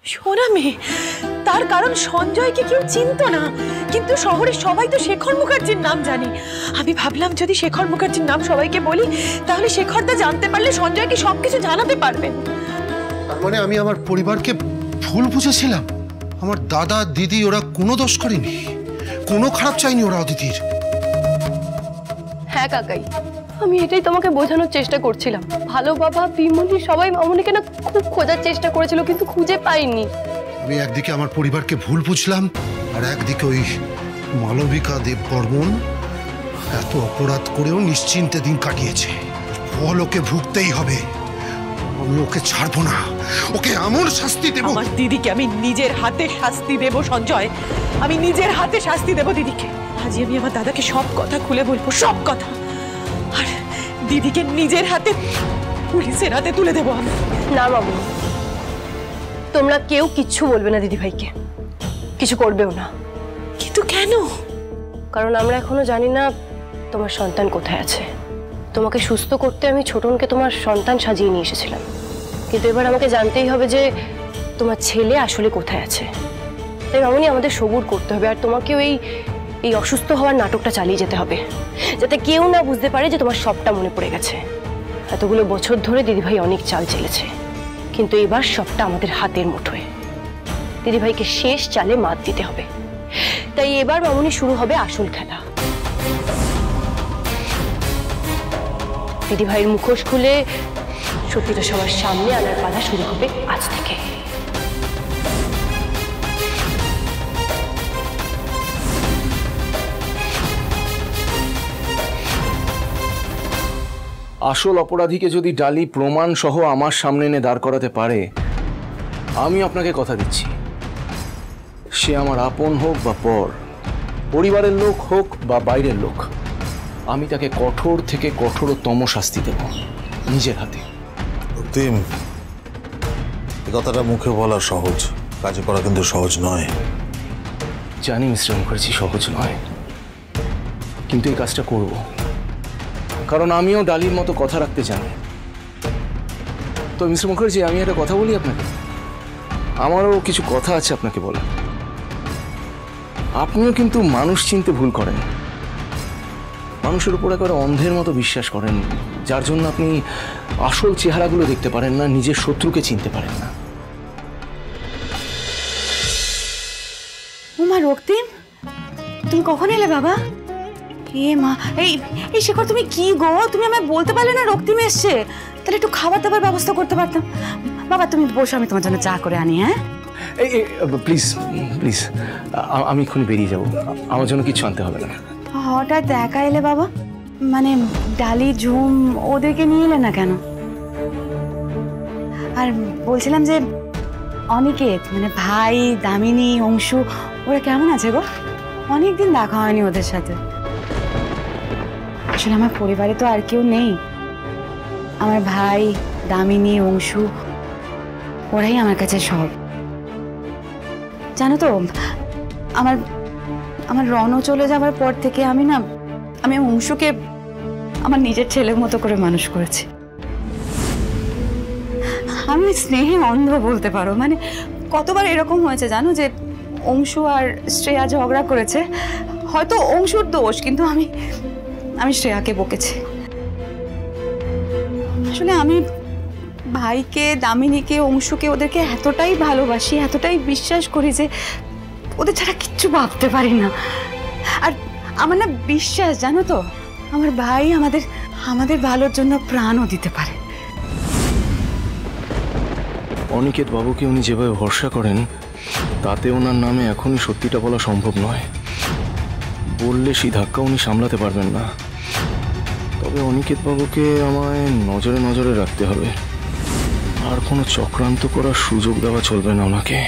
শোনা মেয়ে, তার কারণ সঞ্জয়কে কেউ চিনতো না, কিন্তু শহরে সবাই তো শেখর মুখার্জির নাম জানে। আমি ভাবলাম যদি শেখর মুখার্জির নাম সবাইকে বলি, তাহলে শেখরদা জানতে পারলে সঞ্জয়কে সবকিছু জানাতে পারবেন। তার মানে আমি আমার পরিবারকে ভুল বুঝেছিলাম? আমার দাদা দিদি ওরা কোনো দোষ করেনি, কোনো খারাপ চাইনি ওরা অদিতির। হ্যাঁ কাকাই, আমি এটাই তোমাকে বোঝানোর চেষ্টা করছিলাম। ভালো বাবা, বিমলি সবাই মামুনিকে না খুব খোঁজার চেষ্টা করেছিল, কিন্তু খুঁজে পাইনি। আমি একদিকে আমার পরিবারকে ভুল বুঝলাম, আর একদিকে ওই মালবিকা দেববর্মন এত অপরাধ করেও নিশ্চিন্তে দিন কাটিয়েছে। ফল ওকে ভুগতেই হবে, আমি ওকে ছাড়বো না, ওকে এমন শাস্তি দেব। আমার দিদিকে আমি নিজের হাতে শাস্তি দেব সঞ্জয়, আমি নিজের হাতে শাস্তি দেব দিদিকে। আজ আমি আমার দাদাকে সব কথা খুলে বলবো, সব কথা। আর দিদিকে নিজের হাতে পুলিশের হাতে তুলে দেবো আমি। না বাবু, তোমরা কেউ কিচ্ছু বলবে না দিদি ভাইকে, কিছু করবেও না। কিন্তু কেন? কারণ আমরা এখনো জানি না তোমার সন্তান কোথায় আছে। তোমাকে সুস্থ করতে আমি ছোটনকে তোমার সন্তান সাজিয়ে নিয়ে এসেছিলাম, কিন্তু এবার আমাকে জানতেই হবে যে তোমার ছেলে আসলে কোথায় আছে। তাই মামুনি আমাদের সবুর করতে হবে, আর তোমাকেও এই অসুস্থ হওয়ার নাটকটা চালিয়ে যেতে হবে, যাতে কেউ না বুঝতে পারে যে তোমার সবটা মনে পড়ে গেছে। এতগুলো বছর ধরে দিদিভাই অনেক চাল চেলেছে, কিন্তু এবার সবটা আমাদের হাতের মুঠোয়। দিদিভাইকে শেষ চালে মাত দিতে হবে। তাই এবার মামুনি শুরু হবে আসল খেলা। দিদিভাইয়ের মুখোশ খুলে সত্যিটা সবার সামনে আনার পালা শুরু হবে আজ থেকে। আসল অপরাধীকে যদি ডালি প্রমাণ সহ আমার সামনে এনে দাঁড় করাতে পারে, আমি আপনাকে কথা দিচ্ছি, সে আমার আপন হোক বা পর, পরিবারের লোক হোক বা বাইরের লোক, আমি তাকে কঠোর থেকে কঠোরতম শাস্তি দেব নিজের হাতে। রক্তিম, এই কথাটা মুখে বলা সহজ, কাজে করা কিন্তু সহজ নয়। জানি মিস্টার মুখার্জি সহজ নয়, কিন্তু এই কাজটা করব, কারণ আমিও ডালির মতো কথা রাখতে জানি। তো মিস্টার মুখার্জি, আমি একটা কথা বলি আপনাকে, আমারও কিছু কথা আছে আপনাকে বলার। আপনিও কিন্তু মানুষ চিনতে ভুল করেন, মানুষের উপর একেবারে অন্ধের মতো বিশ্বাস করেন, যার জন্য আপনি আসল চেহারাগুলো দেখতে পারেন না, নিজের শত্রুকে চিনতে পারেন না। ও মা, রক্তিম তুমি কখন এলে বাবা? এ মা, এই শেখর তুমি কি গো, তুমি আমায় বলতে পারলে না রক্তিম এসছে? তাহলে একটু খাবার দাবার ব্যবস্থা করতে পারতাম। বাবা তুমি বসো, আমি তোমার জন্য চা করে আনি। হ্যাঁ প্লিজ প্লিজ, আমি এক্ষুনি বেরিয়ে যাব, আমার জন্য কিছু আনতে হবে না। হঠাৎ একা এলে বাবা? মানে ডালি ঝুম ওদেরকে নিয়ে এলে না কেন? আর বলছিলাম যে অনিকেত, মানে ভাই, দামিনী, অংশু, ওরা কেমন আছে গো? অনেকদিন দেখা হয়নি ওদের সাথে। আসলে আমার পরিবারে তো আর কেউ নেই, আমার ভাই, দামিনী, অংশু, ওরাই আমার কাছে সব। জানো তো, আমার রণ চলে যাওয়ার পর থেকে আমি অংশুকে আমার নিজের ছেলের মতো করে মানুষ করেছি। আমি স্নেহে অন্ধ বলতে পারো। মানে কতবার এরকম হয়েছে জানো, যে অংশু আর শ্রেয়া ঝগড়া করেছে, হয়তো অংশুর দোষ, কিন্তু আমি শ্রেয়াকে বকেছি। আসলে আমি ভাইকে, দামিনীকে, অংশুকে, ওদেরকে এতটাই ভালোবাসি, এতটাই বিশ্বাস করি যে ওদের ছাড়া কিচ্ছু ভাবতে পারি না। আর আমার না বিশ্বাস, জানো তো, আমার ভাই আমাদের ভালোর জন্য প্রাণও দিতে পারে। অনিকেত বাবুকে উনি যেভাবে ভরসা করেন, তাতে ওনার নামে এখনই সত্যিটা বলা সম্ভব নয়। বললে সেই ধাক্কা উনি সামলাতে পারবেন না। তবে অনিকেত বাবুকে আমায় নজরে নজরে রাখতে হবে, আর কোনো চক্রান্ত করার সুযোগ দেওয়া চলবে না ওনাকে।